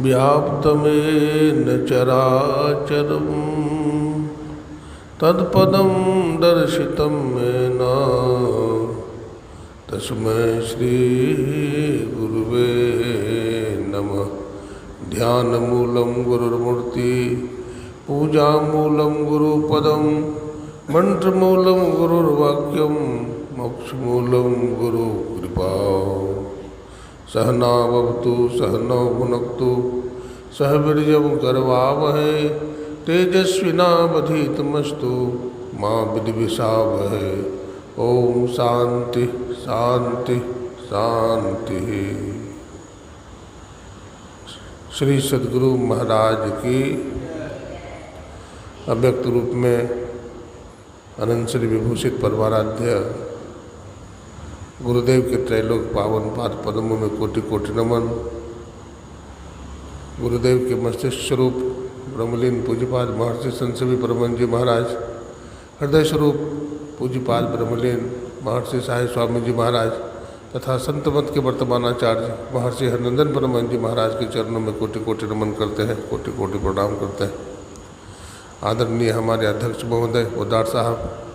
व्याप्तमेन चराचरं तत्पदं दर्शितं येन तस्मै श्री गुरुवे नमः। ध्यानमूलं गुरुर्मूर्ति, पूजामूलं गुरुपदं, मंत्रमूलं गुरुर्वाक्यं, मोक्षमूलं गुरुकृपा। सहना भवतु सहनौ भुनक्तु सह वीर्यं करवावहै तेजस्विनावधीतमस्तु मां विद्विषावहै। ओम शांति शांति शांति। श्री सद्गुरु महाराज की अव्यक्त रूप में अनंत श्री विभूषित परमाराध्य गुरुदेव के त्रैलोक पावन पाद पद्मों में कोटि कोटि नमन। गुरुदेव के मस्तिष्क स्वरूप ब्रह्मलीन पूज्यपाद महर्षि संत सेवी परमहंस जी महाराज, हृदय स्वरूप पूज्यपाद ब्रह्मलीन महर्षि साई स्वामी जी महाराज तथा संत मत के वर्तमानाचार्य महर्षि हरनंदन परमहंस जी महाराज के चरणों में कोटि कोटि नमन करते हैं, कोटि कोटि प्रणाम करते हैं। आदरणीय हमारे अध्यक्ष महोदय पोदार साहब,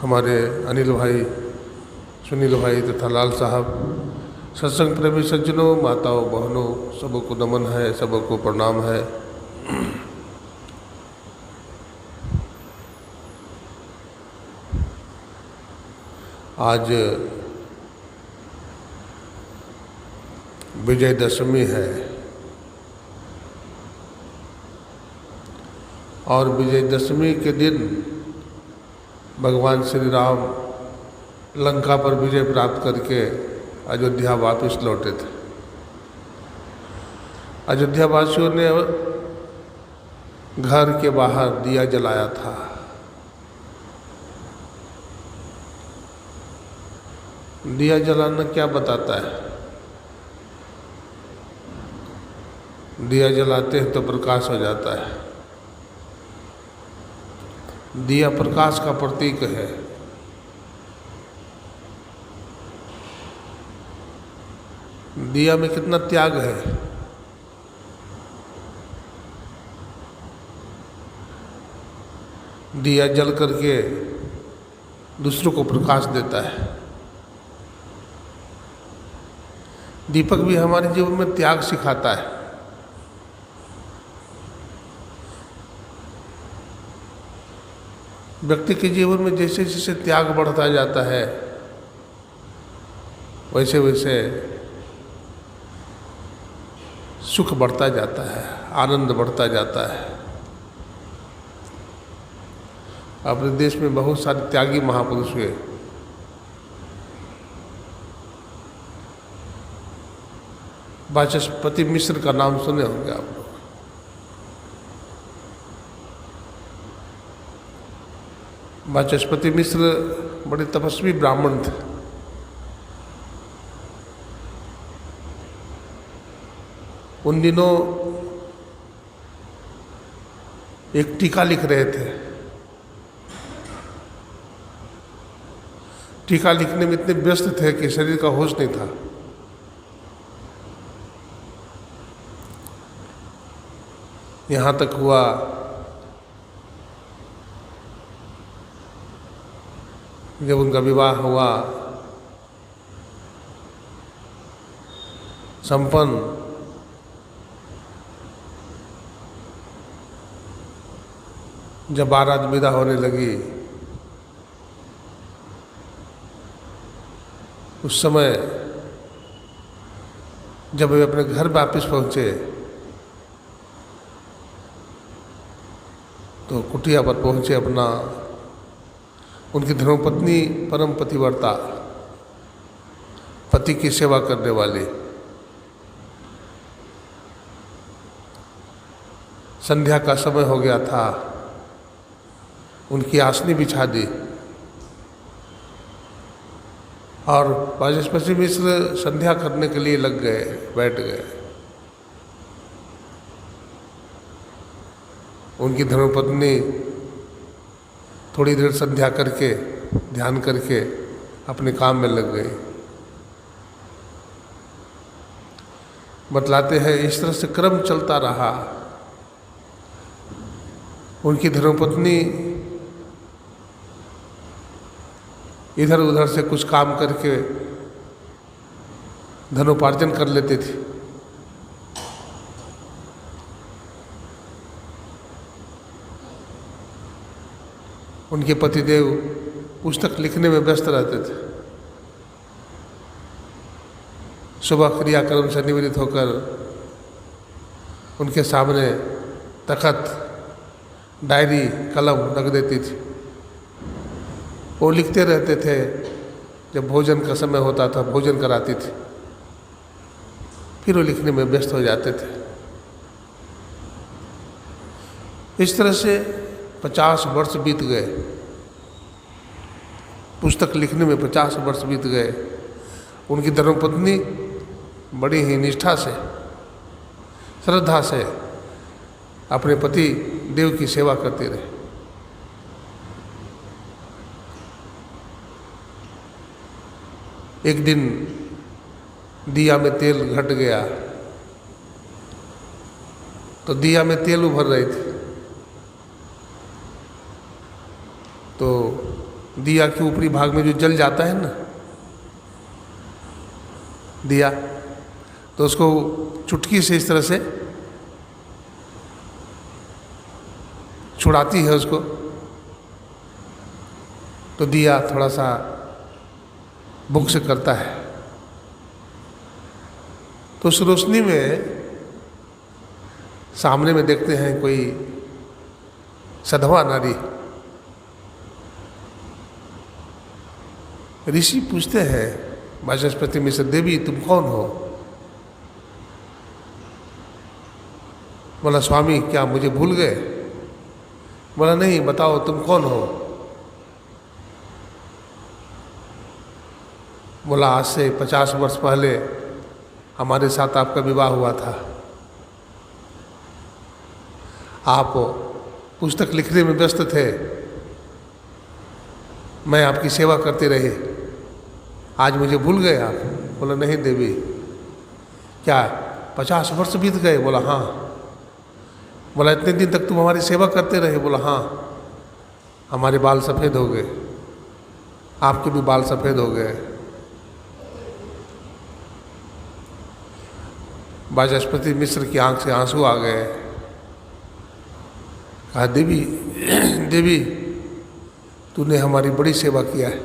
हमारे अनिल भाई, सुनील भाई तथा लाल साहब, सत्संग प्रेमी सज्जनों, माताओं बहनों, सबको नमन है, सबको प्रणाम है। आज विजयदशमी है और विजयदशमी के दिन भगवान श्री राम लंका पर विजय प्राप्त करके अयोध्या वापस लौटे थे। अयोध्या वासियों ने घर के बाहर दिया जलाया था। दिया जलाना क्या बताता है? दिया जलाते हैं तो प्रकाश हो जाता है। दिया प्रकाश का प्रतीक है। दिया में कितना त्याग है। दिया जल करके दूसरों को प्रकाश देता है। दीपक भी हमारे जीवन में त्याग सिखाता है। व्यक्ति के जीवन में जैसे जैसे त्याग बढ़ता जाता है वैसे वैसे सुख बढ़ता जाता है, आनंद बढ़ता जाता है। अपने देश में बहुत सारे त्यागी महापुरुष हुए। वाचस्पति मिश्र का नाम सुने होंगे आप लोग। वाचस्पति मिश्र बड़े तपस्वी ब्राह्मण थे। उन दिनों एक टीका लिख रहे थे। टीका लिखने में इतने व्यस्त थे कि शरीर का होश नहीं था। यहाँ तक हुआ जब उनका विवाह हुआ संपन्न, जब बारात विदा होने लगी उस समय जब वे अपने घर वापस पहुँचे तो कुटिया पर पहुँचे अपना उनकी धर्मपत्नी परम पतिव्रता, पति की सेवा करने वाली, संध्या का समय हो गया था। उनकी आसनी बिछा दी और वाचस्पति मिश्र संध्या करने के लिए लग गए, बैठ गए। उनकी धर्मपत्नी थोड़ी देर संध्या करके ध्यान करके अपने काम में लग गई। बतलाते हैं इस तरह से क्रम चलता रहा। उनकी धर्मपत्नी इधर उधर से कुछ काम करके धनोपार्जन कर लेते थे। उनके पतिदेव पुस्तक लिखने में व्यस्त रहते थे। सुबह क्रियाक्रम से निवृत्त होकर उनके सामने तखत, डायरी, कलम रख देती थी। वो लिखते रहते थे। जब भोजन का समय होता था भोजन कराती थी, फिर वो लिखने में व्यस्त हो जाते थे। इस तरह से 50 वर्ष बीत गए। पुस्तक लिखने में 50 वर्ष बीत गए। उनकी धर्मपत्नी बड़ी ही निष्ठा से, श्रद्धा से अपने पति देव की सेवा करते रहे। एक दिन दिया में तेल घट गया तो दिया में तेल उभर रही थी। तो दिया के ऊपरी भाग में जो जल जाता है ना दिया, तो उसको चुटकी से इस तरह से छुड़ाती है उसको, तो दिया थोड़ा सा बुक से करता है। तो उस रोशनी में सामने में देखते हैं कोई सधवा नारी। ऋषि पूछते हैं वाचस्पति मिश्र, देवी तुम कौन हो? बोला स्वामी क्या मुझे भूल गए? बोला नहीं, बताओ तुम कौन हो? बोला आज से 50 वर्ष पहले हमारे साथ आपका विवाह हुआ था। आप पुस्तक लिखने में व्यस्त थे, मैं आपकी सेवा करते रही, आज मुझे भूल गए आप? बोला नहीं देवी। क्या 50 वर्ष बीत गए? बोला हाँ। बोला इतने दिन तक तुम हमारी सेवा करते रहे? बोला हाँ। हमारे बाल सफ़ेद हो गए, आपके भी बाल सफ़ेद हो गए। वाचस्पति मिश्र की आंख से आंसू आ गए। कहा देवी देवी तूने हमारी बड़ी सेवा किया है।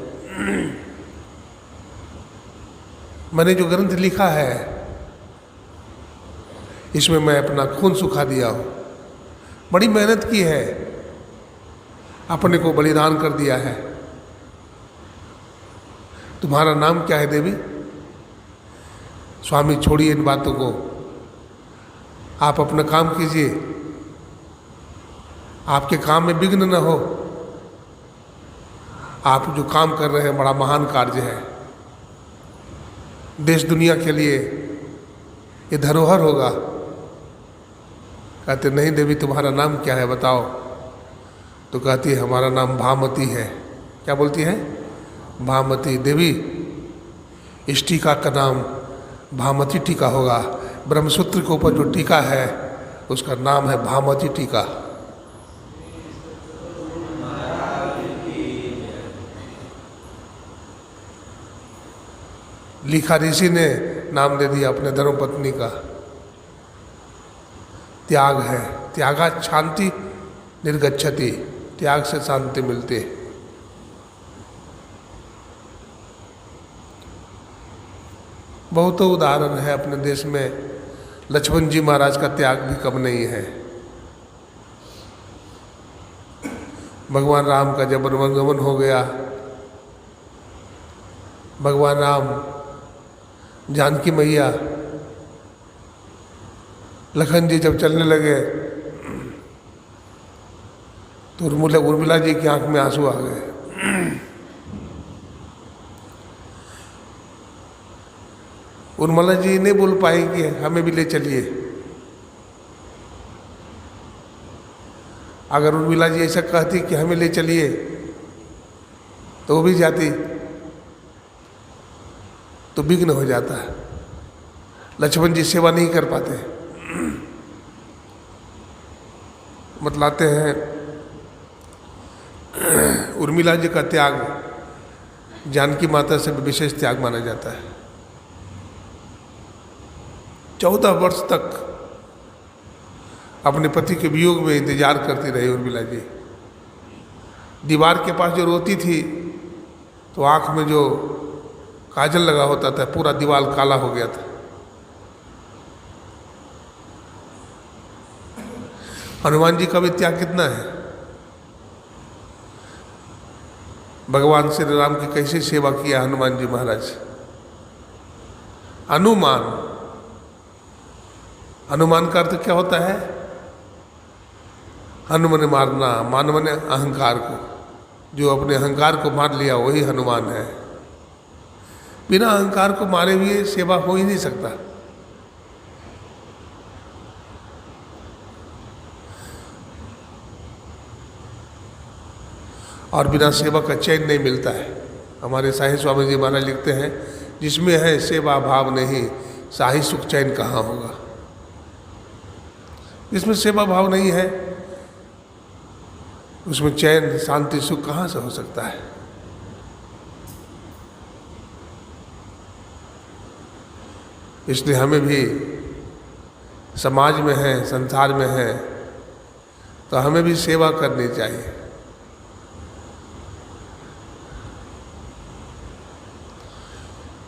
मैंने जो ग्रंथ लिखा है इसमें मैं अपना खून सुखा दिया हूँ, बड़ी मेहनत की है, अपने को बलिदान कर दिया है। तुम्हारा नाम क्या है देवी? स्वामी छोड़िए इन बातों को, आप अपना काम कीजिए, आपके काम में विघ्न न हो। आप जो काम कर रहे हैं बड़ा महान कार्य है, देश दुनिया के लिए ये धरोहर होगा। कहते नहीं देवी तुम्हारा नाम क्या है बताओ? तो कहती है हमारा नाम भामती है। क्या बोलती है? भामती। देवी इस टीका का नाम भामती टीका होगा। ब्रह्मसूत्र के ऊपर जो टीका है उसका नाम है भामती टीका। लिखा ऋषि ने नाम दे दिया अपने धर्मपत्नी का। त्याग है, त्यागात् शांति निर्गच्छति, त्याग से शांति मिलती है। बहुत उदाहरण है अपने देश में। लक्ष्मण जी महाराज का त्याग भी कम नहीं है। भगवान राम का जब वनगमन हो गया, भगवान राम, जानकी मैया, लखन जी जब चलने लगे तो उर्मिला जी की आंख में आंसू आ गए। उर्मिला जी नहीं बोल पाई कि हमें भी ले चलिए। अगर उर्मिला जी ऐसा कहती कि हमें ले चलिए तो वो भी जाती, तो विघ्न हो जाता है। लक्ष्मण जी सेवा नहीं कर पाते। बतलाते हैं उर्मिला जी का त्याग जानकी माता से भी विशेष त्याग माना जाता है। 14 वर्ष तक अपने पति के वियोग में इंतजार करती रही उर्मिला जी। दीवार के पास जो रोती थी तो आंख में जो काजल लगा होता था पूरा दीवार काला हो गया था। हनुमान जी का भी त्याग कितना है। भगवान श्री राम की कैसी सेवा किया हनुमान जी महाराज। अनुमान का अर्थ क्या होता है? हनुमान मारना, मान माने अहंकार को। जो अपने अहंकार को मार लिया वही हनुमान है। बिना अहंकार को मारे हुए सेवा हो ही नहीं सकता। और बिना सेवा का चैन नहीं मिलता है। हमारे साहिब स्वामी जी महाराज लिखते हैं, जिसमें है सेवा भाव नहीं, साही सुख चैन कहाँ होगा। जिसमें सेवा भाव नहीं है उसमें चैन शांति सुख कहाँ से हो सकता है। इसलिए हमें भी समाज में है, संसार में है, तो हमें भी सेवा करनी चाहिए।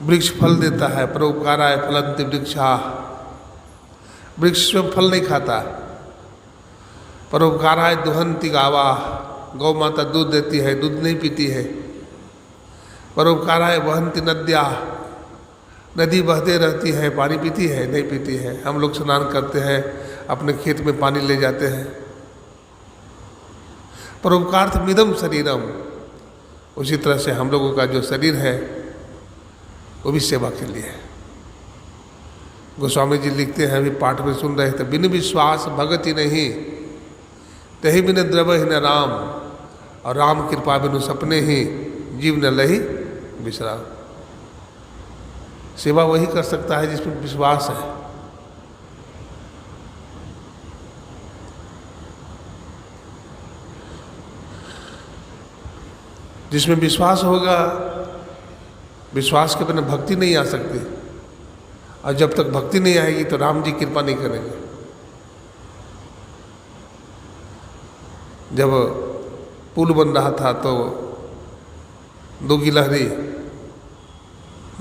वृक्ष फल देता है, परोपकाराय फलन्ति वृक्षाः। वृक्ष स्वयं फल नहीं खाता। परोपकाराय दुहन्ति गावाः। गौ माता दूध देती है, दूध नहीं पीती है। परोपकाराय वहन्ति नद्याः। नदी बहते रहती है, पानी पीती है, नहीं पीती है। हम लोग स्नान करते हैं, अपने खेत में पानी ले जाते हैं। परोपकार्थमिदं शरीरम। उसी तरह से हम लोगों का जो शरीर है वो भी सेवा के लिए है। गोस्वामी जी लिखते हैं, अभी पाठ में सुन रहे थे, बिन विश्वास भगति नहीं, तही बिन द्रवहि न राम। और राम कृपा बिनु सपने ही, जीव न लही विश्राम। सेवा वही कर सकता है जिसमें विश्वास है। जिसमें विश्वास होगा, विश्वास के बिना भक्ति नहीं आ सकती। और जब तक भक्ति नहीं आएगी तो राम जी कृपा नहीं करेंगे। जब पुल बन रहा था तो दो गिलहरी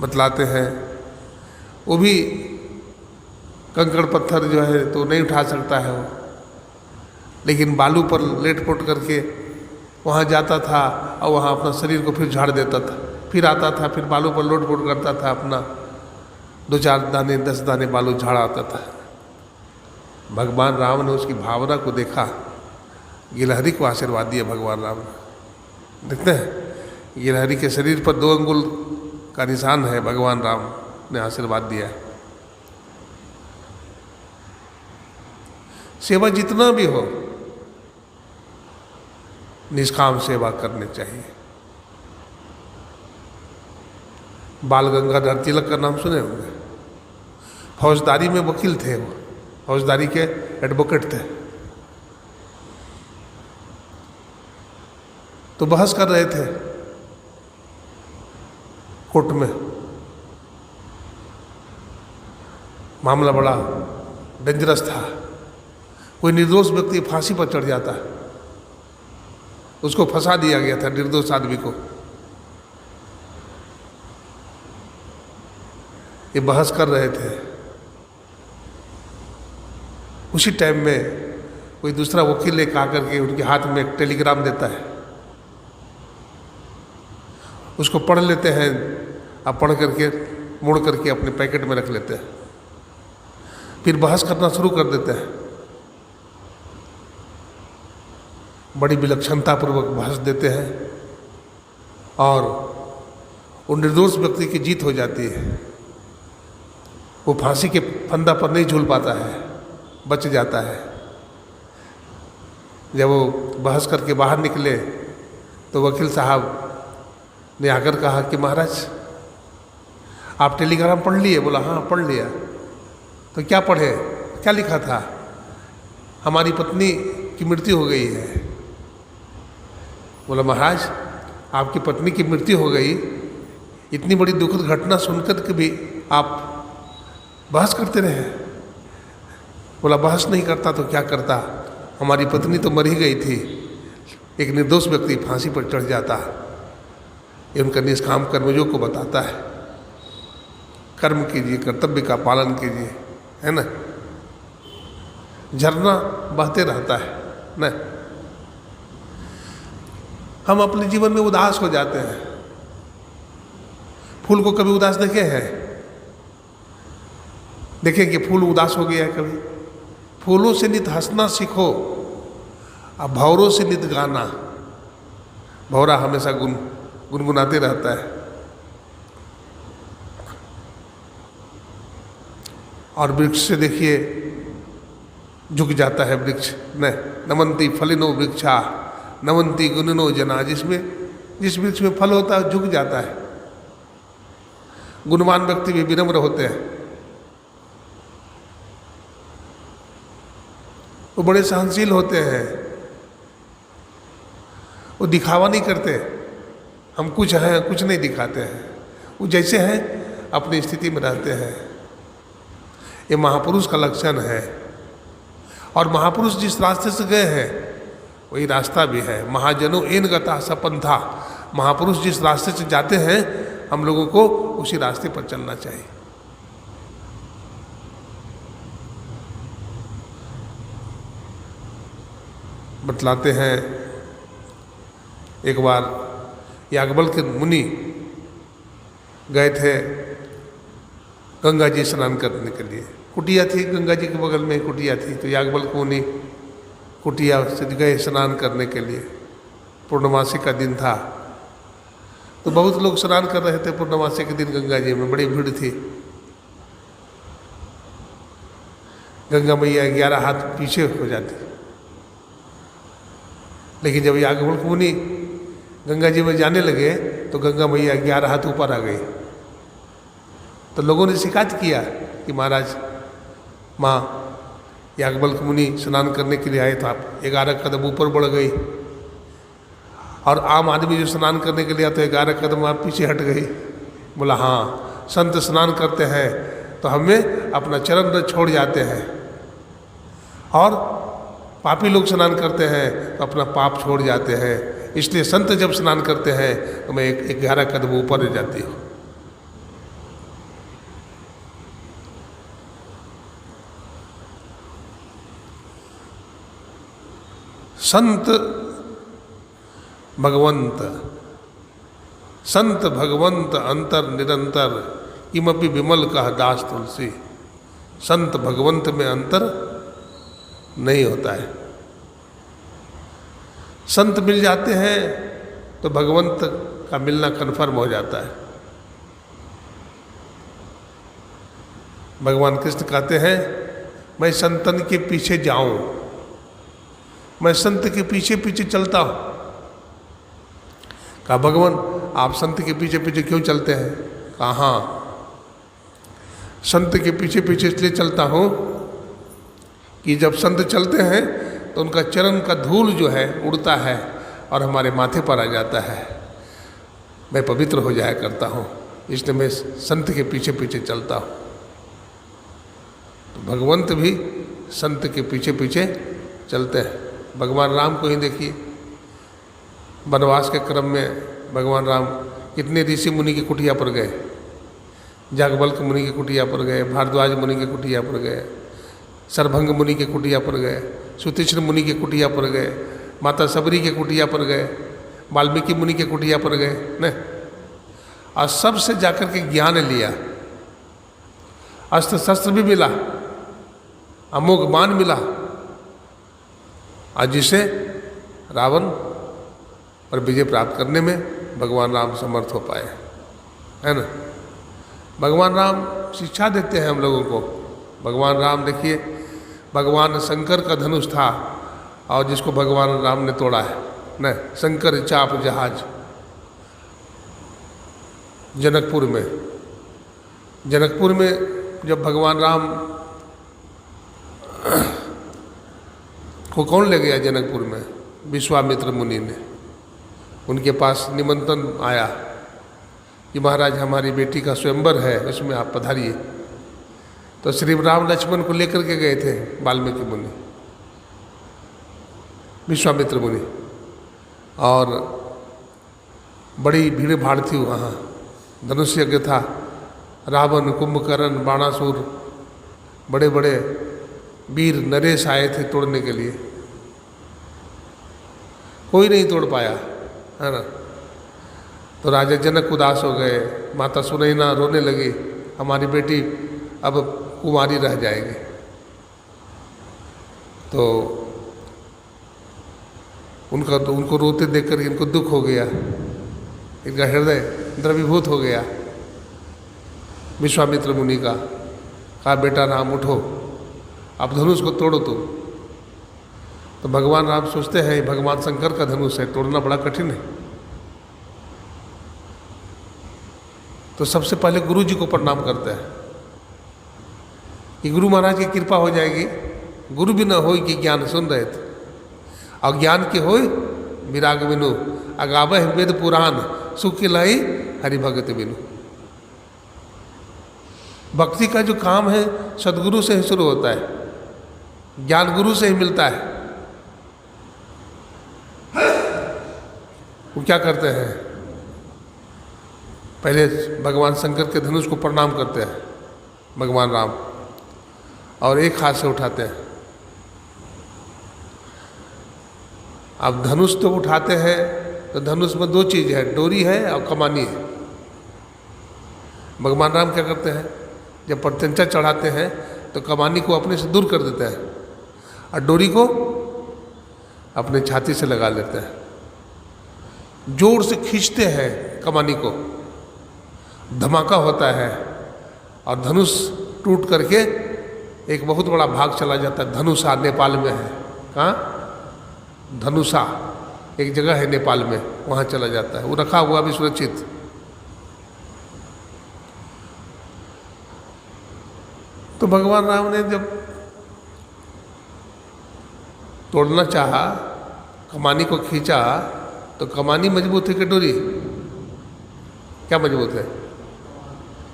बतलाते हैं, वो भी कंकड़ पत्थर जो है तो नहीं उठा सकता है वो, लेकिन बालू पर लेट पोट करके वहाँ जाता था और वहाँ अपना शरीर को फिर झाड़ देता था। फिर आता था, फिर बालू पर लोट पोट करता था, अपना 2-4 दाने 10 दाने बालू झाड़ आता था। भगवान राम ने उसकी भावना को देखा, गिलहरी को आशीर्वाद दिया भगवान राम ने। देखते हैं गिलहरी के शरीर पर 2 अंगुल का निशान है, भगवान राम ने आशीर्वाद दिया है। सेवा जितना भी हो, निष्काम सेवा करनी चाहिए। बाल गंगाधर तिलक का नाम सुने होंगे। फौजदारी में वकील थे वो, फौजदारी के एडवोकेट थे। तो बहस कर रहे थे कोर्ट में। मामला बड़ा डेंजरस था। कोई निर्दोष व्यक्ति फांसी पर चढ़ जाता, उसको फंसा दिया गया था, निर्दोष आदमी को। ये बहस कर रहे थे। उसी टाइम में कोई दूसरा वकील एक आकर के उनके हाथ में एक टेलीग्राम देता है। उसको पढ़ लेते हैं, अब पढ़ करके मोड़ करके अपने पैकेट में रख लेते हैं। फिर बहस करना शुरू कर देते हैं। बड़ी विलक्षणतापूर्वक बहस देते हैं और वो निर्दोष व्यक्ति की जीत हो जाती है। वो फांसी के फंदा पर नहीं झूल पाता है, बच जाता है। जब वो बहस करके बाहर निकले तो वकील साहब ने आकर कहा कि महाराज आप टेलीग्राम पढ़ लिए? बोला हाँ पढ़ लिया। तो क्या पढ़े? क्या लिखा था? हमारी पत्नी की मृत्यु हो गई है। बोला महाराज आपकी पत्नी की मृत्यु हो गई, इतनी बड़ी दुखद घटना सुनकर के भी आप बहस करते रहे? बोला बहस नहीं करता तो क्या करता, हमारी पत्नी तो मर ही गई थी, एक निर्दोष व्यक्ति फांसी पर चढ़ जाता। ये उनका निष्काम कर्मयोग को बताता है। कर्म कीजिए, कर्तव्य का पालन कीजिए, है ना। झरना बहते रहता है ना। हम अपने जीवन में उदास हो जाते हैं। फूल को कभी उदास देखे हैं? देखें कि फूल उदास हो गया है कभी? फूलों से नित हंसना सीखो, अब भौरों से नित गाना। भौरा हमेशा गुनगुनाते रहता है। और वृक्ष से देखिए झुक जाता है वृक्ष न। नमंती फलिनो वृक्षा नमंती गुणनो जना। जिस वृक्ष में फल होता है झुक जाता है। गुणवान व्यक्ति भी विनम्र होते हैं, वो बड़े सहनशील होते हैं, वो दिखावा नहीं करते। हम कुछ हैं कुछ नहीं दिखाते हैं, वो जैसे हैं अपनी स्थिति में रहते हैं। ये महापुरुष का लक्षण है। और महापुरुष जिस रास्ते से गए हैं वही रास्ता भी है। महाजनों एन गता सपंथा। महापुरुष जिस रास्ते से जाते हैं हम लोगों को उसी रास्ते पर चलना चाहिए। बतलाते हैं एक बार याज्ञवल्क्य के मुनि गए थे गंगा जी स्नान करने के लिए। कुटिया थी गंगा जी के बगल में, कुटिया थी। तो याज्ञवल्क्य मुनि कुटिया से गए स्नान करने के लिए। पूर्णमासी का दिन था तो बहुत लोग स्नान कर रहे थे। पूर्णमासी के दिन गंगा जी में बड़ी भीड़ थी। गंगा मैया 11 हाथ पीछे हो जाती। लेकिन जब याज्ञवल्क्य मुनि गंगा जी में जाने लगे तो गंगा मैया 11 हाथ ऊपर आ गई। तो लोगों ने शिकायत किया कि महाराज माँ याज्ञवल्क्य मुनि स्नान करने के लिए आए तो आप 11 कदम ऊपर बढ़ गई, और आम आदमी जो स्नान करने के लिए आते 11 कदम आप पीछे हट गई। बोला हाँ, संत स्नान करते हैं तो हमें अपना चरण रज छोड़ जाते हैं, और पापी लोग स्नान करते हैं तो अपना पाप छोड़ जाते हैं। इसलिए संत जब स्नान करते हैं तो मैं 11 कदम ऊपर रह जाती हूँ। संत भगवंत, संत भगवंत अंतर निरंतर किमपि विमल कह दास तुलसी। संत भगवंत में अंतर नहीं होता है। संत मिल जाते हैं तो भगवंत का मिलना कन्फर्म हो जाता है। भगवान कृष्ण कहते हैं मैं संतन के पीछे जाऊं, मैं संत के पीछे पीछे चलता हूं। कहा भगवान आप संत के पीछे पीछे क्यों चलते हैं? कहा हाँ, संत के पीछे पीछे इसलिए चलता हूं कि जब संत चलते हैं तो उनका चरण का धूल जो है उड़ता है और हमारे माथे पर आ जाता है। मैं पवित्र हो जाया करता हूँ, इसलिए मैं संत के पीछे पीछे चलता हूँ। तो भगवंत भी संत के पीछे पीछे चलते हैं। भगवान राम को ही देखिए, वनवास के क्रम में भगवान राम कितने ऋषि मुनि की कुटिया पर गए। याज्ञवल्क्य मुनि की कुटिया पर गए, भारद्वाज मुनि की कुटिया पर गए, सरभंग मुनि के कुटिया पर गए, सुतीक्ष्ण मुनि के कुटिया पर गए, माता सबरी के कुटिया पर गए, वाल्मीकि मुनि के कुटिया पर गए न। और सबसे जाकर के ज्ञान लिया, अस्त्र शस्त्र भी मिला, अमोघ मान मिला, और जिसे रावण पर विजय प्राप्त करने में भगवान राम समर्थ हो पाए, है ना। भगवान राम शिक्षा देते हैं हम लोगों को। भगवान राम देखिए, भगवान शंकर का धनुष था और जिसको भगवान राम ने तोड़ा है न। शंकर चाप जहाज जनकपुर में, जनकपुर में जब भगवान राम को कौन ले गया जनकपुर में? विश्वामित्र मुनि ने। उनके पास निमंत्रण आया कि महाराज हमारी बेटी का स्वयंवर है, उसमें आप पधारिए। तो श्री राम लक्ष्मण को लेकर के गए थे वाल्मीकि मुनि, विश्वामित्र मुनि, और बड़ी भीड़ भाड़ थी वहाँ। धनुष यज्ञ था, रावण, कुंभकर्ण, बाणासुर, बड़े बड़े वीर नरेश आए थे तोड़ने के लिए। कोई नहीं तोड़ पाया, है ना। तो राजा जनक उदास हो गए, माता सुनैना रोने लगी, हमारी बेटी अब कुमारी रह जाएगी। तो उनको रोते देखकर इनको दुख हो गया, इनका हृदय द्रवीभूत हो गया। विश्वामित्र मुनि का कहा, बेटा राम उठो, अब धनुष को तोड़ो तुम। तो भगवान राम सोचते हैं भगवान शंकर का धनुष है, तोड़ना बड़ा कठिन है। तो सबसे पहले गुरु जी को प्रणाम करते हैं कि गुरु महाराज की कृपा हो जाएगी। गुरु भी न होई कि ज्ञान सुन रहे थे, और ज्ञान के होई विराग बिनु, अगावह वेद पुराण, सुख लाई हरि भगत बिनु। भक्ति का जो काम है सदगुरु से ही शुरू होता है, ज्ञान गुरु से ही मिलता है। वो क्या करते हैं, पहले भगवान शंकर के धनुष को प्रणाम करते हैं भगवान राम, और एक हाथ से उठाते हैं। अब धनुष तो उठाते हैं तो धनुष में दो चीज़ है, डोरी है और कमानी है। भगवान राम क्या करते हैं, जब प्रत्यंचा चढ़ाते हैं तो कमानी को अपने से दूर कर देते हैं और डोरी को अपने छाती से लगा लेते हैं। जोर से खींचते हैं कमानी को, धमाका होता है और धनुष टूट करके एक बहुत बड़ा भाग चला जाता है। धनुषा नेपाल में है, कहाँ? धनुषा एक जगह है नेपाल में, वहाँ चला जाता है। वो रखा हुआ भी सुरक्षित। तो भगवान राम ने जब तोड़ना चाहा, कमानी को खींचा, तो कमानी मजबूत है कि डोरी? क्या मजबूत है?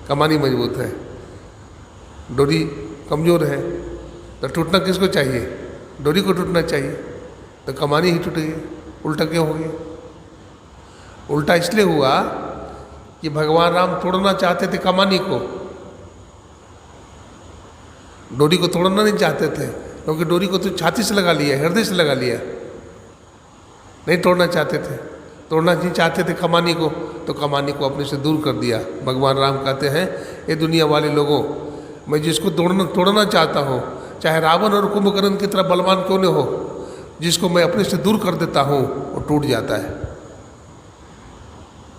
कमानी मजबूत है, डोरी कमज़ोर है। तो टूटना किसको चाहिए? डोरी को टूटना चाहिए। तो कमानी ही टूट गई। उल्टा क्यों हो गया? उल्टा इसलिए हुआ कि भगवान राम तोड़ना चाहते थे कमानी को, डोरी को तोड़ना नहीं चाहते थे, क्योंकि डोरी को तो छाती से लगा लिया, हृदय से लगा लिया, नहीं तोड़ना चाहते थे। तोड़ना नहीं चाहते थे कमानी को, तो कमानी को अपने से दूर कर दिया। भगवान राम कहते हैं, ये दुनिया वाले लोगों, मैं जिसको तोड़ना चाहता हूँ, चाहे रावण और कुंभकर्ण की तरह बलवान क्यों न हो, जिसको मैं अपने से दूर कर देता हूँ वो टूट जाता है।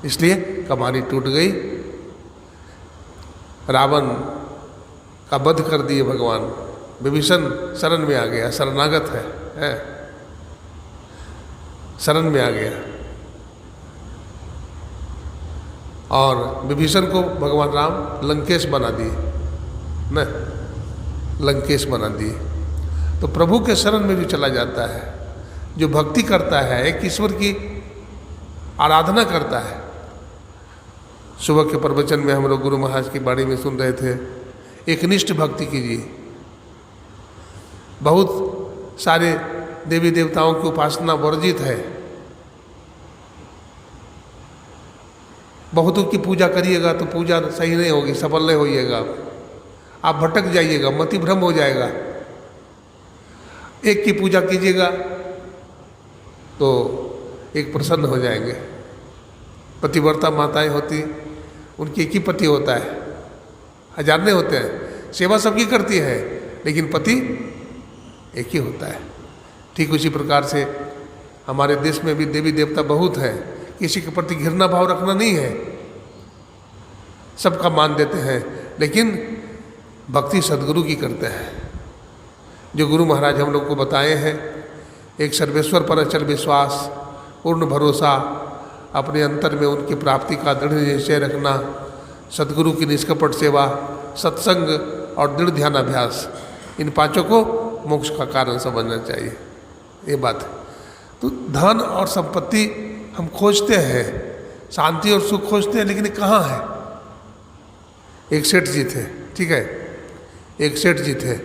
इसलिए कमानी टूट गई, रावण का वध कर दिए भगवान। विभीषण शरण में आ गया, शरणागत है, शरण में आ गया। और विभीषण को भगवान राम लंकेश बना दिए, न लंकेश बना दिए। तो प्रभु के शरण में जो चला जाता है, जो भक्ति करता है, एक ईश्वर की आराधना करता है। सुबह के प्रवचन में हम लोग गुरु महाराज की बाणी में सुन रहे थे, एकनिष्ठ भक्ति कीजिए। बहुत सारे देवी देवताओं की उपासना वर्जित है, बहुतों की पूजा करिएगा तो पूजा सही नहीं होगी, सफल नहीं होइएगा, आप भटक जाइएगा, मति भ्रम हो जाएगा। एक की पूजा कीजिएगा तो एक प्रसन्न हो जाएंगे। पतिव्रता माताएं होती, उनकी एक ही पति होता है, हजार नहीं होते हैं, सेवा सबकी करती है, लेकिन पति एक ही होता है। ठीक उसी प्रकार से हमारे देश में भी देवी देवता बहुत हैं, किसी के प्रति घृणा भाव रखना नहीं है, सबका मान देते हैं, लेकिन भक्ति सदगुरु की करते हैं। जो गुरु महाराज हम लोग को बताए हैं, एक सर्वेश्वर पर अचल विश्वास, पूर्ण भरोसा, अपने अंतर में उनकी प्राप्ति का दृढ़ निश्चय रखना, सद्गुरु की निष्कपट सेवा, सत्संग और दृढ़ ध्यानाभ्यास, इन पांचों को मोक्ष का कारण समझना चाहिए। ये बात है। तो धन और संपत्ति हम खोजते हैं, शांति और सुख खोजते हैं, लेकिन कहाँ है? एक सेठ जी थे, ठीक है, एक सेठ जी थे।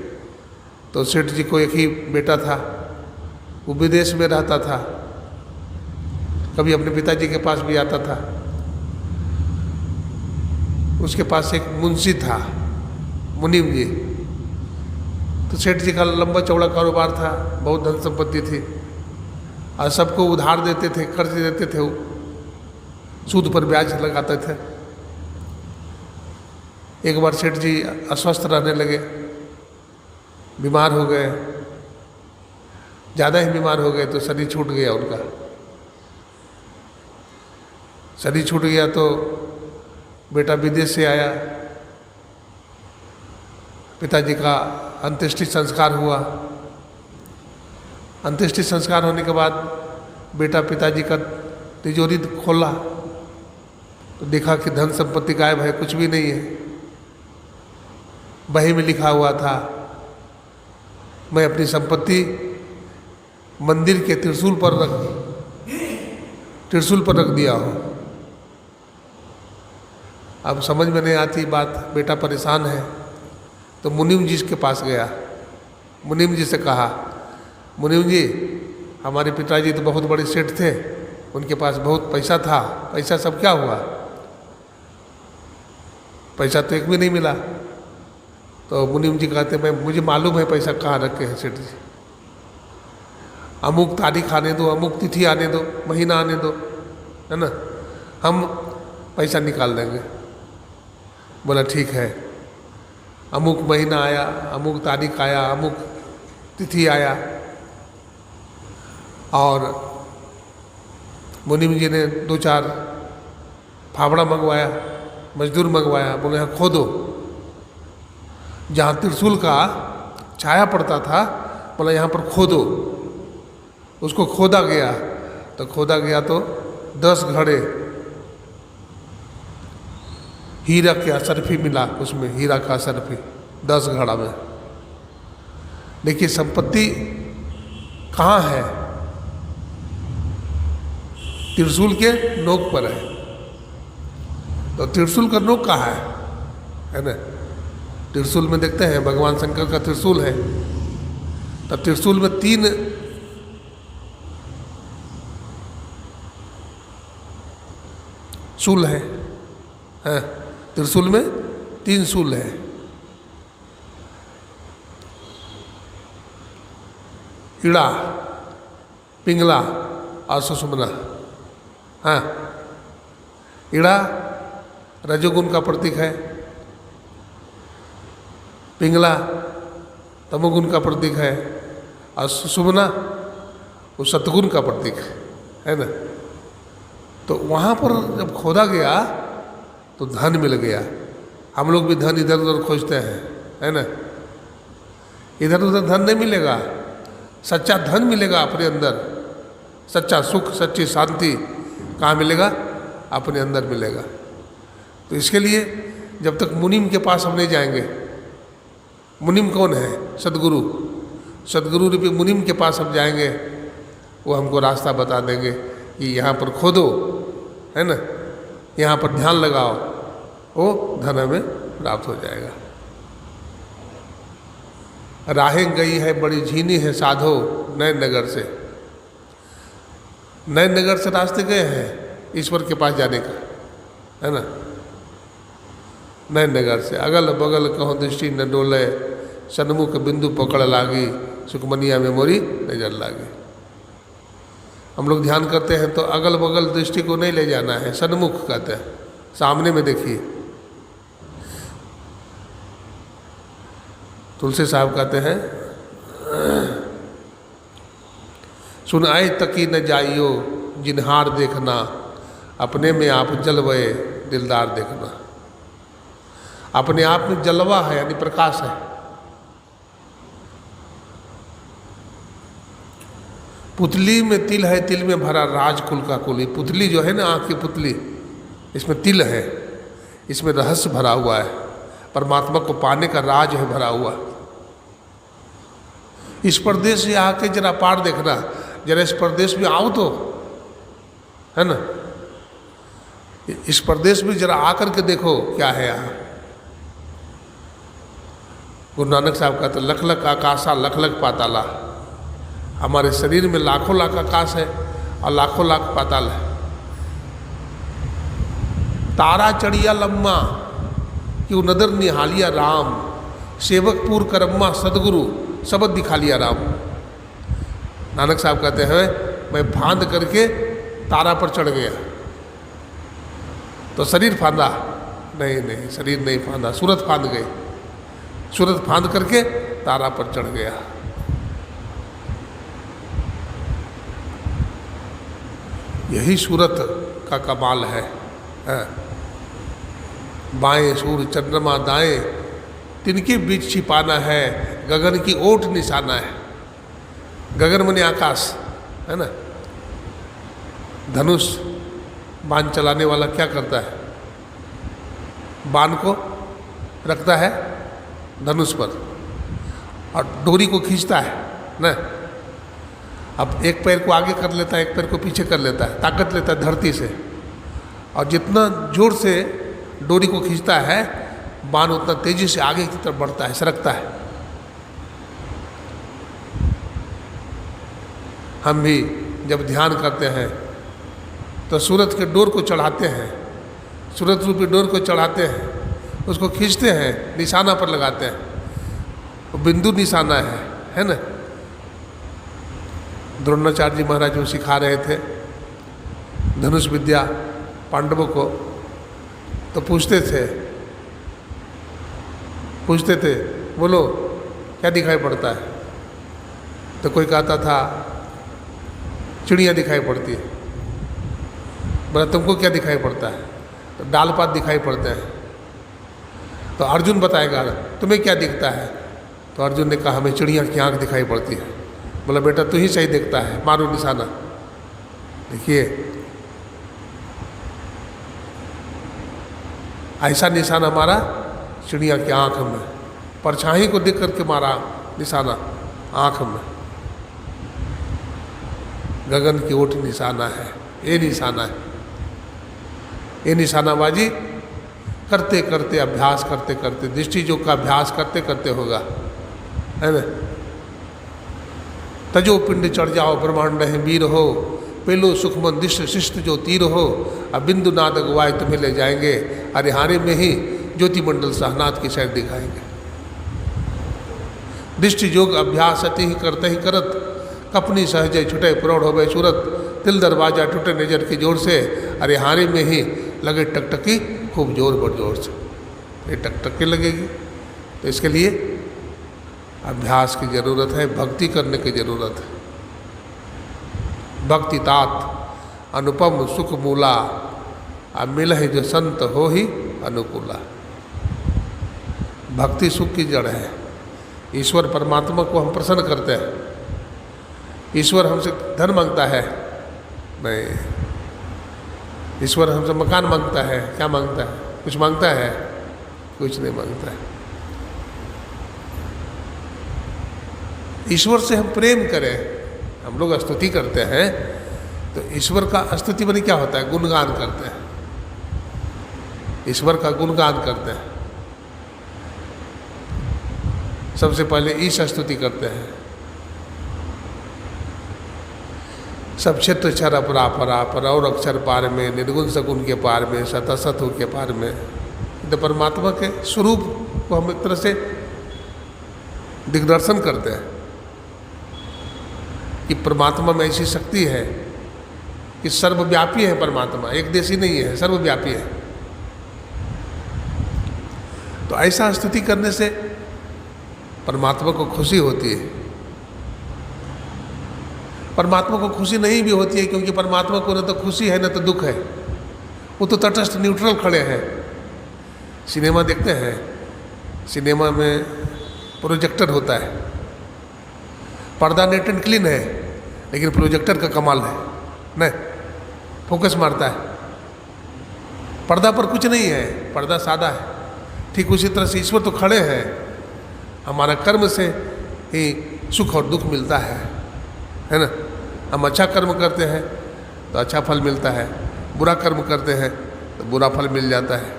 तो सेठ जी को एक ही बेटा था, वो विदेश में रहता था, कभी अपने पिताजी के पास भी आता था। उसके पास एक मुंशी था, मुनीम जी। तो सेठ जी का लंबा चौड़ा कारोबार था, बहुत धन संपत्ति थी, और सबको उधार देते थे, कर्ज देते थे, वो सूद पर ब्याज लगाते थे। एक बार सेठ जी अस्वस्थ रहने लगे, बीमार हो गए, ज़्यादा ही बीमार हो गए, तो शरीर छूट गया उनका। शरीर छूट गया तो बेटा विदेश से आया, पिताजी का अंत्येष्टि संस्कार हुआ। अंत्येष्टि संस्कार होने के बाद बेटा पिताजी का तिजोरी खोला तो देखा कि धन संपत्ति गायब है, कुछ भी नहीं है। बही में लिखा हुआ था, मैं अपनी संपत्ति मंदिर के त्रिशूल पर रख दिया हूँ। अब समझ में नहीं आती बात, बेटा परेशान है, तो मुनीम जी के पास गया। मुनीम जी से कहा, मुनीम जी, हमारे पिताजी तो बहुत बड़े सेठ थे, उनके पास बहुत पैसा था, पैसा सब क्या हुआ? पैसा तो एक भी नहीं मिला। तो मुनीम जी कहते, मैं मुझे मालूम है पैसा कहाँ रखे हैं सेठ जी, अमुक तारीख आने दो, अमुक तिथि आने दो, महीना आने दो, है ना, हम पैसा निकाल देंगे। बोला ठीक है। अमुक महीना आया, अमुक तारीख आया, अमुक तिथि आया, और मुनीम जी ने 2-4 फावड़ा मंगवाया, मजदूर मंगवाया, बोले यहाँ खोदो। जहाँ त्रिशूल का छाया पड़ता था, बोला यहाँ पर खोदो। उसको खोदा गया, तो खोदा गया तो 10 घड़े हीरा के असरफी मिला, उसमें हीरा का असरफी 10 घड़ा में। देखिए संपत्ति कहाँ है? त्रिशूल के नोक पर है। तो त्रिशूल का नोक कहाँ है ना? त्रिशूल में देखते हैं भगवान शंकर का त्रिशूल है, तब त्रिशूल में 3 शूल है, त्रिशूल में 3 शूल है। इड़ा, पिंगला और सुषुम्ना। हाँ, इड़ा रजोगुण का प्रतीक है, पिंगला तमोगुण का प्रतीक है, और सुषुम्ना वो सतगुण का प्रतीक है ना। तो वहाँ पर जब खोदा गया तो धन मिल गया। हम लोग भी धन इधर उधर खोजते हैं, है ना। इधर उधर धन नहीं मिलेगा, सच्चा धन मिलेगा अपने अंदर। सच्चा सुख, सच्ची शांति कहाँ मिलेगा? अपने अंदर मिलेगा। तो इसके लिए जब तक मुनीम के पास हम नहीं जाएंगे, मुनीम कौन है? सद्गुरु। सद्गुरु रूपी मुनीम के पास हम जाएंगे, वो हमको रास्ता बता देंगे कि यहाँ पर खोदो, है ना, यहाँ पर ध्यान लगाओ, वो धन हमें प्राप्त हो जाएगा। राहें गई है बड़ी झीनी है साधो नैन नगर से। नैन नगर से रास्ते गए हैं ईश्वर के पास जाने का, है ना। नैन नगर से अगल बगल कहो दृष्टि न डोले, सन्मुख बिंदु पकड़ लागी, सुखमनिया में मोरी नजर लागी। हम लोग ध्यान करते हैं तो अगल बगल दृष्टि को नहीं ले जाना है, सन्मुख कहते हैं, सामने में देखिए। तुलसी साहब कहते हैं, सुन आए तकी न जाइयो जिन्हार देखना, अपने में आप जलवे दिलदार देखना। अपने आप में जलवा है यानी प्रकाश है। पुतली में तिल है, तिल में भरा राजकुल का कुल। पुतली जो है ना, आँख की पुतली, इसमें तिल है, इसमें रहस्य भरा हुआ है, परमात्मा को पाने का राज है भरा हुआ। इस प्रदेश से आके जरा पार देखना, जरा इस प्रदेश में आओ तो, है ना, इस प्रदेश में जरा आकर के देखो क्या है यहाँ। गुरु नानक साहब कहते लख लख आकाशा लख लख पाताला। हमारे शरीर में लाखों लाख आकाश है और लाखों लाख पाताल है। तारा चढ़िया लम्मा क्यों नदर निहालिया राम, सेवकपुर करम्मा सदगुरु सबद दिखा लिया राम। नानक साहब कहते हैं मैं फांद करके तारा पर चढ़ गया। तो शरीर फांदा नहीं, नहीं शरीर नहीं फांदा, सूरत फांद गई। सूरत फांद करके तारा पर चढ़ गया। यही सूरत का कमाल है। बाएं सूर्य चंद्रमा दाएं, तिनके बीच छिपाना है, गगन की ओट निशाना है। गगन मने आकाश, है ना। धनुष बाण चलाने वाला क्या करता है? बाण को रखता है धनुष पर और डोरी को खींचता है ना। अब एक पैर को आगे कर लेता है, एक पैर को पीछे कर लेता है, ताकत लेता है धरती से, और जितना जोर से डोरी को खींचता है बाण उतना तेजी से आगे की तरफ बढ़ता है, सरकता है। हम भी जब ध्यान करते हैं तो सूरज के डोर को चढ़ाते हैं, सूरज रूपी डोर को चढ़ाते हैं, उसको खींचते हैं, निशाना पर लगाते हैं। वो बिंदु निशाना है ना। द्रोणाचार्य जी महाराज वो सिखा रहे थे धनुष विद्या पांडवों को, तो पूछते थे बोलो क्या दिखाई पड़ता है? तो कोई कहता था चिड़िया दिखाई पड़ती है। बोला तुमको क्या दिखाई पड़ता है? तो डाल पात दिखाई पड़ते हैं। तो अर्जुन बताएगा तुम्हें क्या दिखता है? तो अर्जुन ने कहा हमें चिड़िया की आँख दिखाई पड़ती है। बोला बेटा तू ही सही देखता है, मारो निशाना। देखिए ऐसा निशाना मारा चिड़िया की आँख में, परछाई को देख करके मारा निशाना आँख में। गगन की ओट निशाना है, ये निशाना है। ये निशानाबाजी करते करते, अभ्यास करते करते, दृष्टि योग का अभ्यास करते करते होगा, है ना। तजो पिंड चढ़ जाओ ब्रह्मांड है वीर हो, पेलो सुखमन दिष्ट शिष्ट जो तीर हो, अब बिंदु नाद अगुवाए तुम्हें ले जाएंगे, हरिहारे में ही ज्योति मंडल सहनाथ की सैर दिखाएंगे। दृष्टि योग अभ्यास अति ही करत, कपनी सहजय छुटे प्रौढ़ हो गए सूरत, दिल दरवाजा टूटे नजर की जोर से, हरिहारे में ही लगे टकटकी खूब जोर बर जोर से। ये टकटकी लगेगी तो इसके लिए अभ्यास की जरूरत है, भक्ति करने की जरूरत है। भक्ति तात अनुपम सुख मूला, अब मिल है जो संत हो ही अनुकूला। भक्ति सुख की जड़ है। ईश्वर परमात्मा को हम प्रसन्न करते हैं। ईश्वर हमसे धन मांगता है नहीं, ईश्वर हमसे मकान मांगता है, क्या मांगता है? कुछ मांगता है? कुछ नहीं मांगता है। ईश्वर से हम प्रेम करें। हम लोग स्तुति करते हैं तो ईश्वर का स्तुति बनी क्या होता है? गुणगान करते हैं, ईश्वर का गुणगान करते हैं। सबसे पहले ईश स्तुति करते हैं। सब क्षेत्र क्षर अपरा परा पर और अक्षर पार में, निर्गुण सगुण के पार में, सत असत के पार में। तो परमात्मा के स्वरूप को हम एक तरह से दिग्दर्शन करते हैं कि परमात्मा में ऐसी शक्ति है कि सर्वव्यापी है। परमात्मा एक देशी नहीं है, सर्वव्यापी है। तो ऐसा स्तुति करने से परमात्मा को खुशी होती है। परमात्मा को खुशी नहीं भी होती है क्योंकि परमात्मा को न तो खुशी है न तो दुख है। वो तो तटस्थ न्यूट्रल खड़े हैं। सिनेमा देखते हैं, सिनेमा में प्रोजेक्टर होता है, पर्दा नेट एंड क्लीन है, लेकिन प्रोजेक्टर का कमाल है न, फोकस मारता है। पर्दा पर कुछ नहीं है, पर्दा सादा है। ठीक उसी तरह से ईश्वर तो खड़े हैं, हमारा कर्म से ही सुख और दुख मिलता है ना। हम अच्छा कर्म करते हैं तो अच्छा फल मिलता है, बुरा कर्म करते हैं तो बुरा फल मिल जाता है।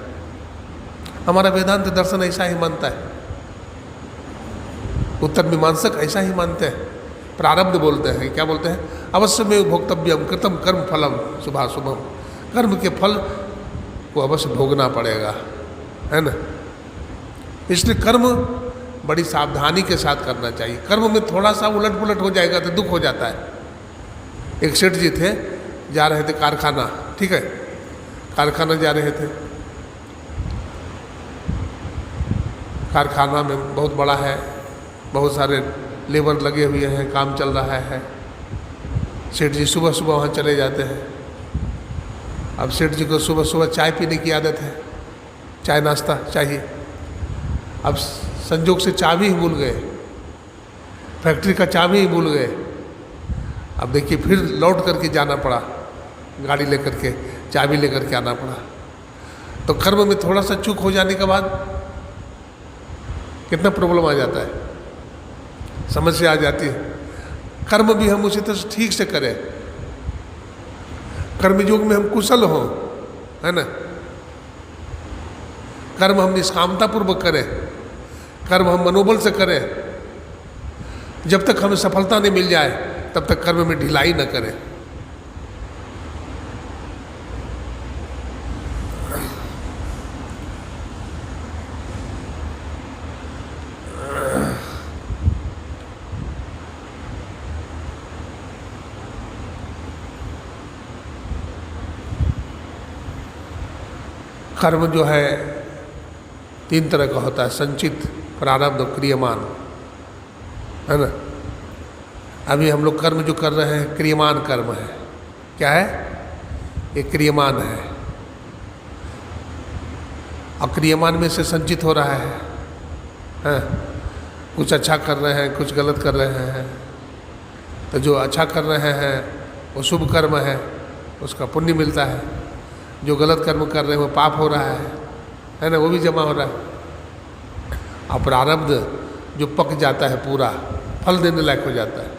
हमारा वेदांत दर्शन ऐसा ही मानता है, उत्तर मीमांसक ऐसा ही मानते हैं। प्रारब्ध बोलते हैं, क्या बोलते हैं? अवश्य में भोक्तव्यम कृतम कर्म फलम शुभाशुभम। कर्म के फल को अवश्य भोगना पड़ेगा, है ना। इसलिए कर्म बड़ी सावधानी के साथ करना चाहिए। कर्म में थोड़ा सा उलट पुलट हो जाएगा तो दुख हो जाता है। एक सेठ जी थे, जा रहे थे कारखाना, ठीक है, कारखाना जा रहे थे। कारखाना में बहुत बड़ा है, बहुत सारे लेबर लगे हुए हैं, काम चल रहा है। सेठ जी सुबह सुबह वहाँ चले जाते हैं। अब सेठ जी को सुबह सुबह चाय पीने की आदत है, चाय नाश्ता चाहिए। अब संजोग से चाबी ही भूल गए, फैक्ट्री का चाबी ही भूल गए। अब देखिए फिर लौट करके जाना पड़ा, गाड़ी लेकर के चाबी लेकर के आना पड़ा। तो कर्म में थोड़ा सा चूक हो जाने के बाद कितना प्रॉब्लम आ जाता है, समस्या आ जाती है। कर्म भी हम उसी तरह से ठीक से करें, कर्मयोग में हम कुशल हों, है ना। कर्म हम निष्कामता पूर्वक करें, कर्म हम मनोबल से करें। जब तक हमें सफलता नहीं मिल जाए तब तक कर्म में ढिलाई न करें। कर्म जो है 3 तरह का होता है, संचित, प्रारब्ध और क्रियमान, है ना। अभी हम लोग कर्म जो कर रहे हैं क्रियमान कर्म है। क्या है? ये क्रियमान है। और क्रियमान में से संचित हो रहा है, हैं? कुछ अच्छा कर रहे हैं, कुछ गलत कर रहे हैं। तो जो अच्छा कर रहे हैं वो शुभ कर्म है, उसका पुण्य मिलता है। जो गलत कर्म कर रहे हैं वो पाप हो रहा है ना, वो भी जमा हो रहा है। और प्रारब्ध जो पक जाता है पूरा, फल देने लायक हो जाता है।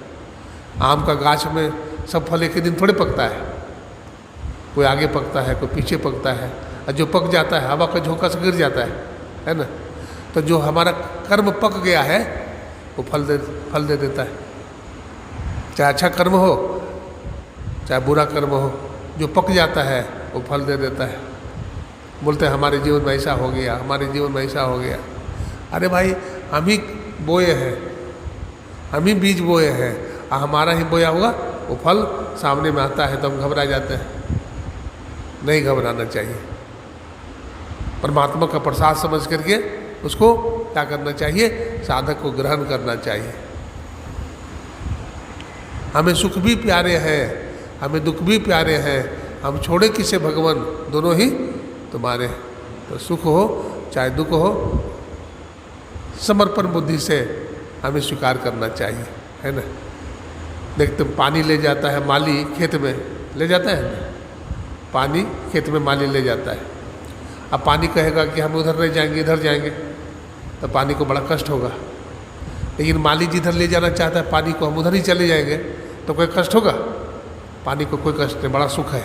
आम का गाछ में सब फल एक ही दिन थोड़े पकता है, कोई आगे पकता है, कोई पीछे पकता है। और जो पक जाता है हवा का झोंका से गिर जाता है ना। तो जो हमारा कर्म पक गया है वो फल दे देता है। चाहे अच्छा कर्म हो चाहे बुरा कर्म हो, जो पक जाता है वो फल दे देता है। बोलते हैं हमारे जीवन में ऐसा हो गया, हमारे जीवन में ऐसा हो गया। अरे भाई, हम ही बोए हैं, हम ही बीज बोए हैं, और हमारा ही बोया हुआ वो फल सामने में आता है तो हम घबरा जाते हैं। नहीं घबराना चाहिए। परमात्मा का प्रसाद समझ करके उसको क्या करना चाहिए? साधक को ग्रहण करना चाहिए। हमें सुख भी प्यारे हैं, हमें दुख भी प्यारे हैं। हम छोड़े किसे भगवान, दोनों ही तुम्हारे। तो सुख हो चाहे दुख हो, समर्पण बुद्धि से हमें स्वीकार करना चाहिए, है ना। देखते पानी ले जाता है माली, खेत में ले जाता है ना, पानी खेत में माली ले जाता है। अब पानी कहेगा कि हम उधर नहीं जाएंगे, इधर जाएंगे, तो पानी को बड़ा कष्ट होगा। लेकिन माली जिधर ले जाना चाहता है पानी को, हम उधर ही चले जाएंगे तो कोई कष्ट होगा? पानी को कोई कष्ट नहीं, बड़ा सुख है।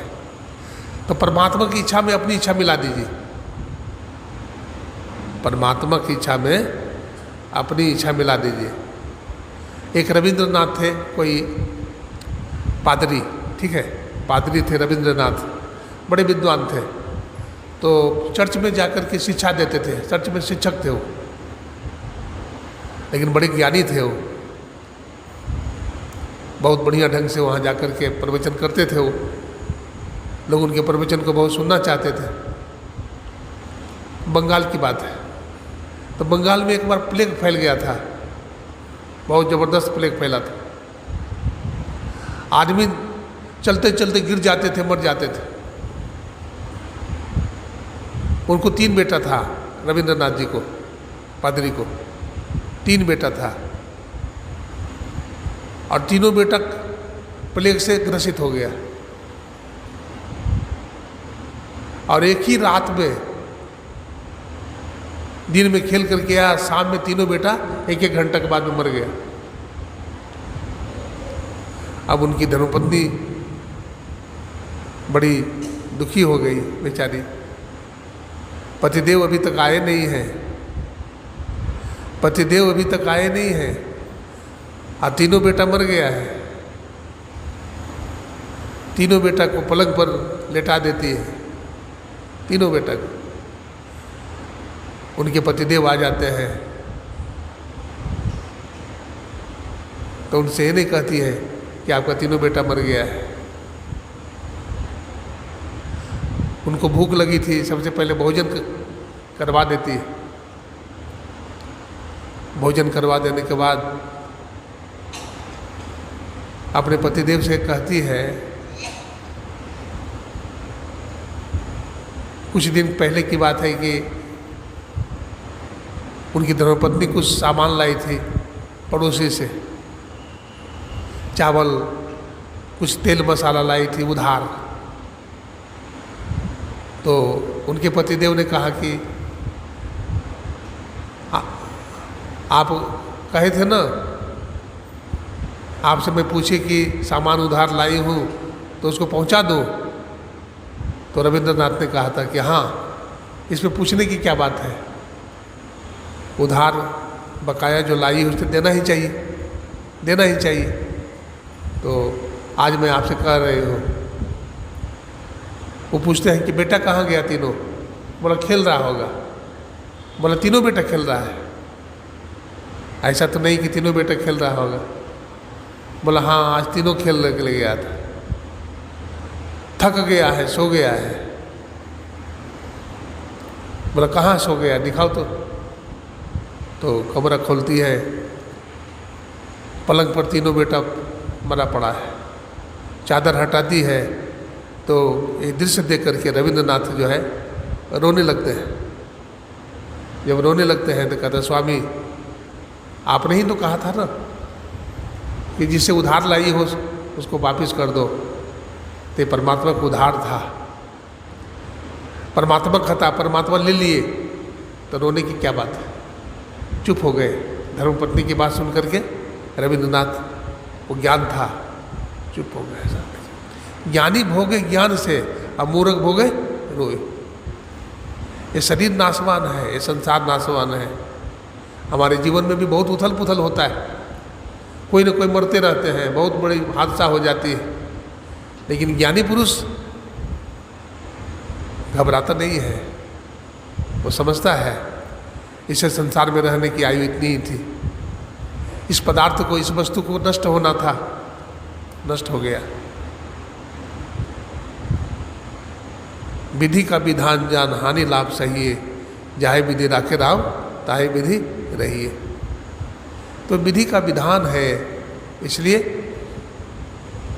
तो परमात्मा की इच्छा में अपनी इच्छा मिला दीजिए। परमात्मा की इच्छा में अपनी इच्छा मिला दीजिए। एक रविंद्रनाथ थे, कोई पादरी, ठीक है, पादरी थे रविंद्रनाथ, बड़े विद्वान थे। तो चर्च में जाकर के शिक्षा देते थे, चर्च में शिक्षक थे वो, लेकिन बड़े ज्ञानी थे वो। बहुत बढ़िया ढंग से वहाँ जाकर के प्रवचन करते थे वो। लोग उनके प्रवचन को बहुत सुनना चाहते थे। बंगाल की बात है। तो बंगाल में एक बार प्लेग फैल गया था, बहुत ज़बरदस्त प्लेग फैला था। आदमी चलते चलते गिर जाते थे, मर जाते थे। उनको 3 बेटा था, रविंद्रनाथ जी को, पादरी को 3 बेटा था, और तीनों बेटा प्लेग से ग्रसित हो गया। और एक ही रात में, दिन में खेल करके आया, शाम में तीनों बेटा एक एक घंटा के बाद में मर गया। अब उनकी धर्मपत्नी बड़ी दुखी हो गई बेचारी। पतिदेव अभी तक आए नहीं हैं, पतिदेव अभी तक आए नहीं हैं, और तीनों बेटा मर गया है। तीनों बेटा को पलंग पर लेटा देती है, तीनों बेटा को। उनके पतिदेव आ जाते हैं तो उनसे ये नहीं कहती है कि आपका तीनों बेटा मर गया है। उनको भूख लगी थी, सबसे पहले भोजन करवा देती है। भोजन करवा देने के बाद अपने पतिदेव से कहती है, कुछ दिन पहले की बात है कि उनकी धर्मपत्नी कुछ सामान लाई थी पड़ोसी से, चावल, कुछ तेल मसाला लाई थी उधार। तो उनके पतिदेव ने कहा कि आप कहे थे ना, आपसे मैं पूछी कि सामान उधार लाई हूँ तो उसको पहुँचा दो। तो रविंद्रनाथ ने कहा था कि हाँ, इसमें पूछने की क्या बात है, उधार बकाया जो लाई है उसे देना ही चाहिए, देना ही चाहिए। तो आज मैं आपसे कह रही हूँ। वो पूछते हैं कि बेटा कहाँ गया तीनों? बोला खेल रहा होगा। बोला तीनों बेटा खेल रहा है? ऐसा तो नहीं कि तीनों बेटा खेल रहा होगा। बोला हाँ, आज तीनों खेलने के लिए गया था, थक गया है, सो गया है। बोला कहाँ सो गया, दिखाओ तो कमरा खोलती है, पलंग पर तीनों बेटा मरा पड़ा है। चादर हटाती है तो ये दृश्य देख करके रविंद्रनाथ जो है रोने लगते हैं। जब रोने लगते हैं तो कहते हैं, स्वामी आपने ही तो कहा था ना कि जिससे उधार लाई हो उसको वापस कर दो। तो परमात्मा को उधार था, परमात्मा का था, परमात्मा ले लिए, तो रोने की क्या बात है। चुप हो गए। धर्मपत्नी की बात सुन करके रविंद्रनाथ को ज्ञान था, चुप हो गए। ज्ञानी भोगे ज्ञान से, अब मूर्ख भोगे रोए। ये शरीर नाशवान है, ये संसार नाशवान है। हमारे जीवन में भी बहुत उथल पुथल होता है, कोई ना कोई मरते रहते हैं, बहुत बड़ी हादसा हो जाती है। लेकिन ज्ञानी पुरुष घबराता नहीं है, वो समझता है इसे संसार में रहने की आयु इतनी ही थी, इस पदार्थ को, इस वस्तु को नष्ट होना था, नष्ट हो गया। विधि का विधान जान, हानि लाभ सहिए, जाहे विधि राखे राव ताहे विधि रहिए। तो विधि का विधान है, इसलिए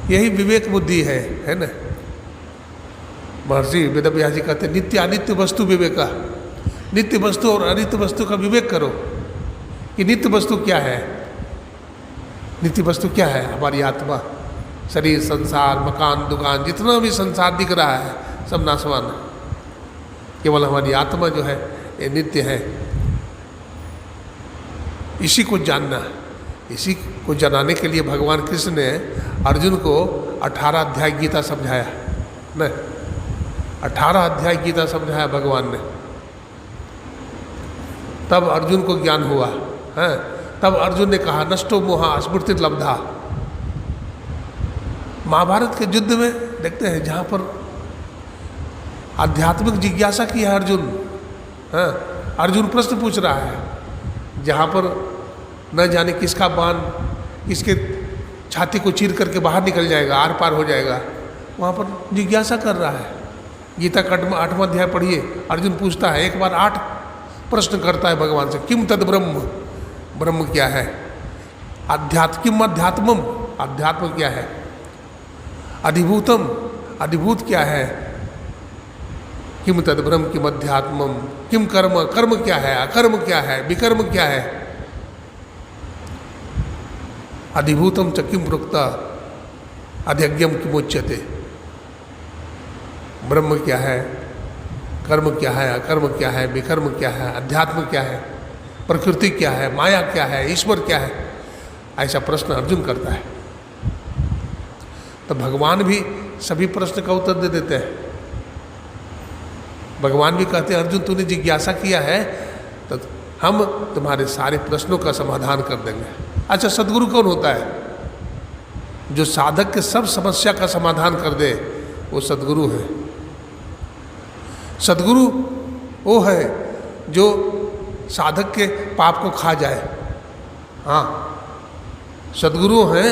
यही विवेक बुद्धि है ना। महर्षि वेदव्यास जी कहते हैं, नित्य अनित्य वस्तु विवेका। नित्य वस्तु और अनित्य वस्तु का विवेक करो कि नित्य वस्तु क्या है। नित्य वस्तु क्या है? हमारी आत्मा, शरीर, संसार, मकान, दुकान, जितना भी संसार दिख रहा है सब नाशवान है। केवल हमारी आत्मा जो है ये नित्य है। इसी को जानना है। इसी को जनाने के लिए भगवान कृष्ण ने अर्जुन को 18 अध्याय गीता समझाया न, 18 अध्याय गीता समझाया भगवान ने। तब अर्जुन को ज्ञान हुआ है। तब अर्जुन ने कहा, नष्टो मोहा स्मृति लब्धा। महाभारत के युद्ध में देखते हैं जहाँ पर आध्यात्मिक जिज्ञासा की है अर्जुन, हाँ, अर्जुन प्रश्न पूछ रहा है, जहाँ पर न जाने किसका बाण किसके छाती को चीर करके बाहर निकल जाएगा, आर पार हो जाएगा, वहाँ पर जिज्ञासा कर रहा है। गीता का 8वां अध्याय पढ़िए, अर्जुन पूछता है, एक बार 8 प्रश्न करता है भगवान से, किम तद ब्रह्म, ब्रह्म क्या है? किम अध्यात्मम, अध्यात्म क्या है? अधिभूतम, अधिभूत क्या है? किम तद ब्रह्म किम अध्यात्मम, किम कर्म, कर्म क्या है? अकर्म क्या है? विकर्म क्या है? अधिभूतम च किम प्रोक्ता अध्यज्ञम किमुच्यते। ब्रह्म क्या है? कर्म क्या है, अकर्म क्या है, विकर्म क्या है, अध्यात्म क्या है, प्रकृति क्या है, माया क्या है, ईश्वर क्या है, ऐसा प्रश्न अर्जुन करता है। तो भगवान भी सभी प्रश्न का उत्तर दे देते हैं। भगवान भी कहते हैं अर्जुन तूने जिज्ञासा किया है तो हम तुम्हारे सारे प्रश्नों का समाधान कर देंगे। अच्छा, सदगुरु कौन होता है? जो साधक के सब समस्या का समाधान कर दे, वो सदगुरु है। सदगुरु वो है जो साधक के पाप को खा जाए। हाँ, सदगुरु हैं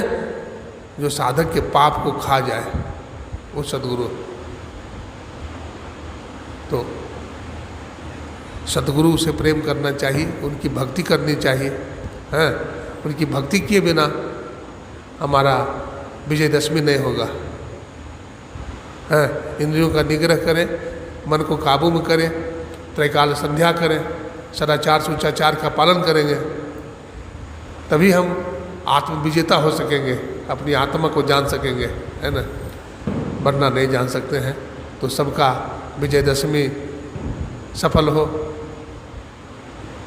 जो साधक के पाप को खा जाए, वो सदगुरु। तो सदगुरु से प्रेम करना चाहिए, उनकी भक्ति करनी चाहिए। हैं, उनकी भक्ति किए बिना हमारा विजयदशमी नहीं होगा। हैं, इंद्रियों का निग्रह करें, मन को काबू में करें, त्रैकाल संध्या करें, सदाचार सुचाचार का पालन करेंगे, तभी हम आत्म विजेता हो सकेंगे, अपनी आत्मा को जान सकेंगे, है ना। वरना नहीं जान सकते हैं। तो सबका विजयदशमी सफल हो,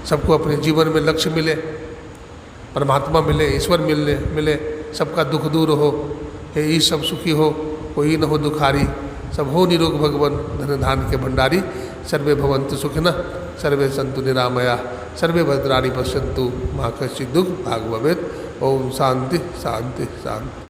सबको अपने जीवन में लक्ष्य मिले, परमात्मा मिले, ईश्वर मिले, सबका दुख दूर हो। हे ईश सब सुखी हो, कोई न हो दुखारी, सब हो निरोग भगवन धन धान के भंडारी। सर्वे भवन्तु सुखिनः, सर्वे सन्तु निरामया, सर्वे भद्राणि पश्यन्तु मा कश्चित् दुःख भाग् भवेत्। ओम शांति शांति शांति।